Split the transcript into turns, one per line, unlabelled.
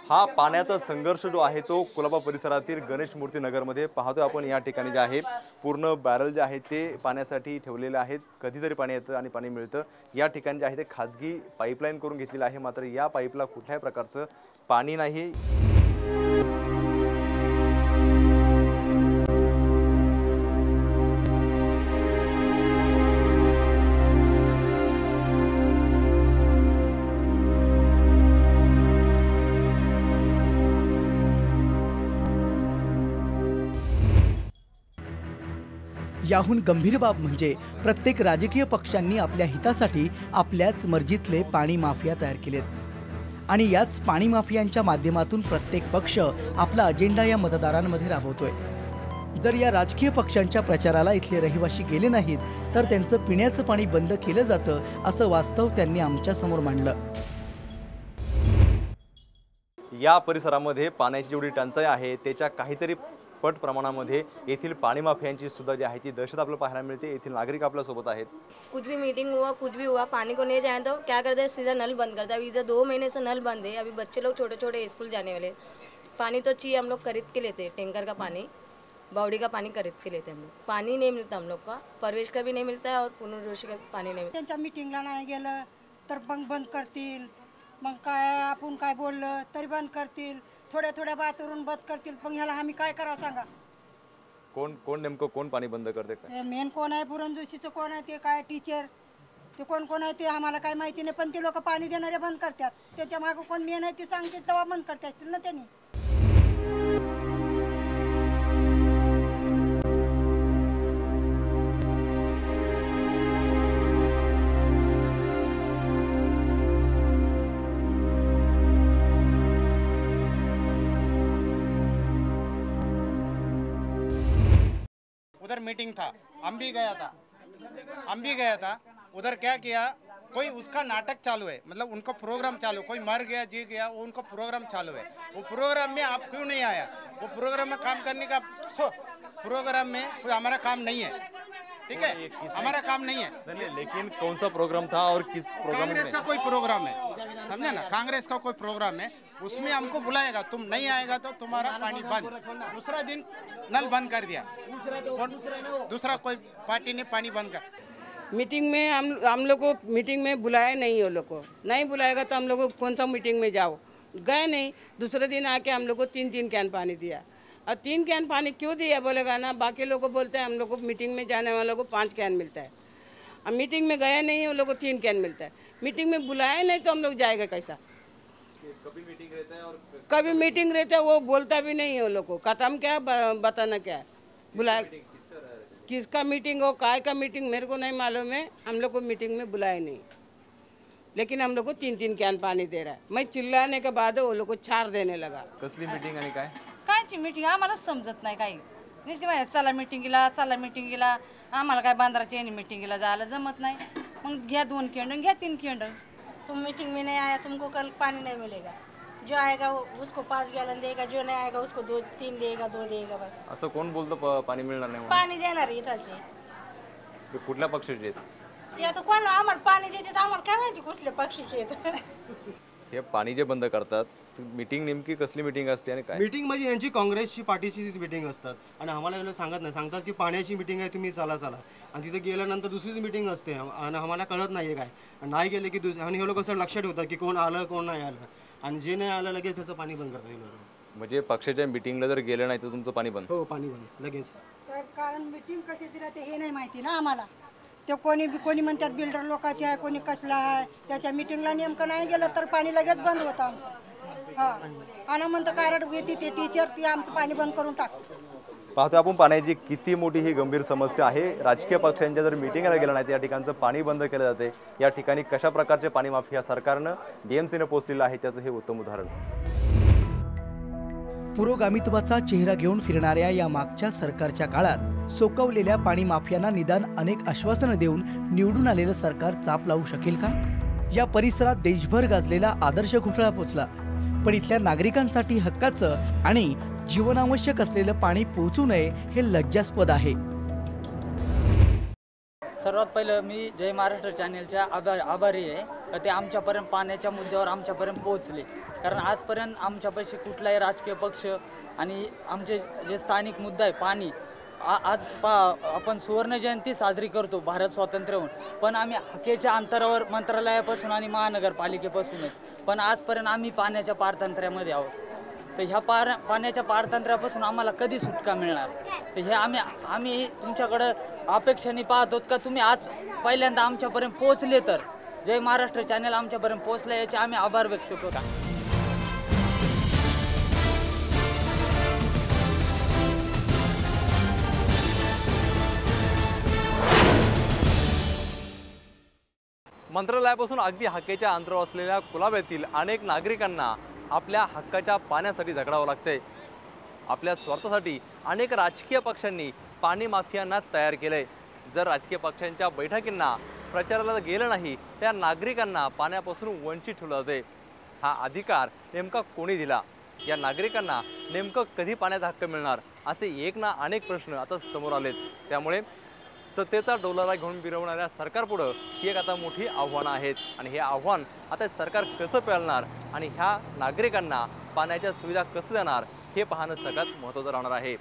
हा पाण्याचा संघर्ष जो आहे तो कुलाबा परिसरातील गणेश मूर्ती नगरमध्ये पाहतोय आपण। या ठिकाणी जे आहे पूर्ण बॅरल जे आहे ते पाण्यासाठी ठेवलेले आहेत। कधीतरी पाणी येतं आणि पाणी मिळतं। या ठिकाणी जे आहे ते खाजगी पाईपलाईन करून घेतलेलं आहे, मात्र या पाईपला कुठल्याही प्रकारचं पाणी नाही।
याहून गंभीर बाब म्हणजे प्रत्येक राजकीय पक्षांनी आपल्या हितासाठी आपल्याच मर्जीतले पाणी माफिया तयार केलेत आणि याच पाणी माफियांच्या माध्यमातून प्रत्येक पक्ष आपला अजेंडा या मतदारांमध्ये राबवतोय। जर या राजकीय पक्षांच्या प्रचाराला इथले रहिवासी गेले नाहीत तर त्यांचं पिण्याचं पाणी बंद केलं जातं, असं वास्तव त्यांनी आमच्या समोर मांडलं।
या परिसरामध्ये पाण्याची जेवढी टंचाई आहे त्याच्या काहीतरी पट प्रमाणामध्ये येथील पाणी माफियांची सुद्धा जी आहे ती दहशत आपल्याला पाहायला मिळते। येथील नागरिक आपल्या सोबत आहेत।
कुछ भी मीटिंग हुआ, कुछ भी हुआ, पानी को नहीं जाए तो क्या करते हैं, सीधा नल बंद करते हैं। अभी इधर 2 महीने से नल बंद है। अभी बच्चे लोग छोटे छोटे स्कूल जाने वाले, पानी तो चाहिए, हम लोग खरीद के लेते हैं। टैंकर का पानी, बावड़ी का पानी खरीद के लेते हैं हम लोग। पानी नहीं मिलता हम लोग का, प्रवेश का भी नहीं मिलता है और पुनर्वशी का पानी नहीं मिलता।
मीटिंगला नाही गेलं तर बंद करतील, मग काय आपण काय बोललं तरी बंद करतील, थोड्या थोड्या बातवरून बंद करतील। पण ह्याला आम्ही काय करा सांगा?
कोण नेमकं कोण पाणी बंद करते? काय
मेन कोण आहे? पुरंजोशीचं कोण आहे? ते काय टीचर, ते कोण आहे ते आम्हाला काय माहिती नाही, पण ते लोक पाणी देणारे बंद करतात। त्याच्या मागे कोण मेन आहे ते सांगते तेव्हा बंद करते असतील ना त्यांनी।
उधर मीटिंग था, हम भी गया था। उधर क्या किया, कोई उसका नाटक चालू है, मतलब उनका प्रोग्राम चालू, कोई मर गया जी गया, वो उनका प्रोग्राम चालू है। वो प्रोग्राम में आप क्यों नहीं आया? वो प्रोग्राम में काम करने का प्रोग्राम में कोई हमारा काम नहीं है, ठीक है, हमारा काम नहीं है।
नहीं, लेकिन कौन सा प्रोग्राम था और किस प्रोग्राम में?
कांग्रेस का कोई प्रोग्राम है, समझे ना, कांग्रेस का कोई प्रोग्राम है, उसमें हमको बुलाएगा, तुम नहीं आएगा तो तुम्हारा पानी बंद। दूसरा दिन नल बंद कर दिया, दूसरा कोई पार्टी ने पानी बंद कर।
मीटिंग में हम लोग को मीटिंग में बुलाया नहीं, वो लोग को नहीं बुलाएगा तो हम लोग को कौन सा मीटिंग में जाओ, गए नहीं। दूसरे दिन आके हम लोग को 3 कैन पानी दिया। और 3 कैन पानी क्यों दिया बोलेगा ना, बाकी लोग को बोलते हैं हम लोग को मीटिंग में जाने वालों को 5 कैन मिलता है। अब मीटिंग में गए नहीं, वो लोग को 3 कैन मिलता है। मीटिंग में बुलाया नहीं तो हम लोग जाएगा कैसा?
कभी मीटिंग रहता है और
कभी मीटिंग रहता है, वो बोलता भी नहीं है वो लोग को, खत्म क्या बताना क्या है, बुलाया किसका मीटिंग हो, काय का मीटिंग मेरे को नहीं मालूम है। हम लोग को मीटिंग में बुलाया नहीं, लेकिन हम लोग को 3 कैन पानी दे रहा है। मैं चिल्लाने के बाद वो लोग को 4 देने लगा।
कसली मीटिंग आणि काय
कायची मीटिंग आम्हाला समजत नाही काही। नुसती माहिती चला मीटिंगला, आम्हाला काय बांद्राची यांनी मीटिंगला जायला जमत नाही। मग घ्या 2 केंड, घ्या 3 केंड।
तुम मीटिंग में नहीं आया, तुमको कल पानी नहीं मिलेगा। जो आएगा उसको 5 गैलन देगा, जो नहीं आएगा उसको 2-3 देगा, 2 देगा बस।
असं कोण बोलतं पाणी मिळणार नाही?
पाणी देणार इथलचे
ते कुठल्या पक्षाचे आहेत?
ते आता कोण आम्हाला पाणी देते आम्हाला काय माहिती कुठल्या पक्षाचे आहेत।
हे पाणी जे बंद करतात, मीटिंग नेमकी कसली मीटिंग असते आणि काय?
मीटिंग म्हणजे यांची काँग्रेसची पार्टीची मीटिंग असतात आणि आम्हाला सांगतात की पाण्याची मीटिंग आहे, तुम्ही चला आणि तिथे गेल्यानंतर दुसरीच मीटिंग असते आणि आम्हाला कळत नाही काय, नाही गेले की आणि हे लोक असं लक्षात ठेवतात की कोण आलं कोण नाही आलं, आणि जे नाही आलं लगेच त्याचं पाणी बंद करतात हे लोक।
म्हणजे पक्षाच्या मीटिंगला जर गेलं नाही तर तुमचं पाणी बंद?
हो, पाणी बंद लगेच।
साहेब, कारण मीटिंग कशाची राहते हे नाही माहिती ना आम्हाला। ते कोणी म्हणतात बिल्डर लोकांचे आहे, कोणी कसला आहे, त्याच्या मीटिंगला नेमकं नाही गेलं तर पाणी लगेच बंद होतं आमचं। हां, आणि म्हणतं कारण येते ते टीचर ती आमचं पाणी बंद करून टाकतो।
पाहतो आपण पाण्याची किती मोठी ही गंभीर समस्या आहे। राजकीय पक्षांच्या जर मीटिंगला गेलं नाही तर या ठिकाणचं पाणी बंद केलं जाते। या ठिकाणी कशा प्रकारचे पाणी माफिया सरकारनं BMCने पोचलेलं आहे त्याचं हे उत्तम उदाहरण।
पुरोगामित्वाचा चेहरा घेऊन फिरणाऱ्या या मागच्या सरकारच्या काळात सोकवलेल्या पाणी माफियांना निदान अनेक आश्वासनं देऊन निवडून आलेलं सरकार चाप लावू शकेल का? या परिसरात देशभर गाजलेला आदर्श घोटाळा पोचला, पण इथल्या नागरिकांसाठी हक्काचं आणि जीवनावश्यक असलेलं पाणी पोहोचू नये हे लज्जास्पद आहे।
सर्वात पहिलं मी जय महाराष्ट्र चॅनेलच्या आभारी आहे का ते आमच्यापर्यंत पाण्याच्या मुद्द्यावर आमच्यापर्यंत पोहोचले. कारण आजपर्यंत आमच्यापाशी कुठलाही राजकीय पक्ष आणि आमचे जे स्थानिक मुद्दा आहे पाणी, आज आपण सुवर्ण जयंती साजरी करतो भारत स्वातंत्र्य होऊन, पण आम्ही हाकेच्या अंतरावर मंत्रालयापासून आणि महानगरपालिकेपासूनच, पण आजपर्यंत आम्ही पाण्याच्या पारतंत्र्यामध्ये आहोत. तर ह्या पाण्याच्या पारतंत्र्यापासून आम्हाला कधी सुटका मिळणार? तर हे आम्ही तुमच्याकडं अपेक्षाने पाहतो का तुम्ही आज पहिल्यांदा आमच्यापर्यंत पोहोचले. तर जय महाराष्ट्र चॅनल आमच्यापर्यंत पोहोचलं याचे आम्ही आभार व्यक्त करतो.
मंत्रालयापासून अगदी हाकेच्या अंतरावर असलेल्या कुलाब्यातील अनेक नागरिकांना आपल्या हक्काच्या पाण्यासाठी झगडावं लागतंय. आपल्या स्वार्थासाठी अनेक राजकीय पक्षांनी पाणी माफियांना तयार केलंय. जर राजकीय पक्षांच्या बैठकींना प्रचाराला गेलं नाही त्या नागरिकांना पाण्यापासून वंचित ठेवलं जाते. हा अधिकार नेमका कोणी दिला? या नागरिकांना नेमकं कधी पाण्याचा हक्क मिळणार? असे एक ना अनेक प्रश्न आता समोर आलेत. त्यामुळे सत्तेचा डोलारा घेऊन फिरवणाऱ्या सरकारपुढं ही एक आता मोठी आव्हानं आहेत आणि हे आव्हान आता सरकार कसं पेलणार आणि ह्या नागरिकांना पाण्याच्या सुविधा कसं देणार हे पाहणं सगळ्यात महत्त्वाचं राहणार आहे.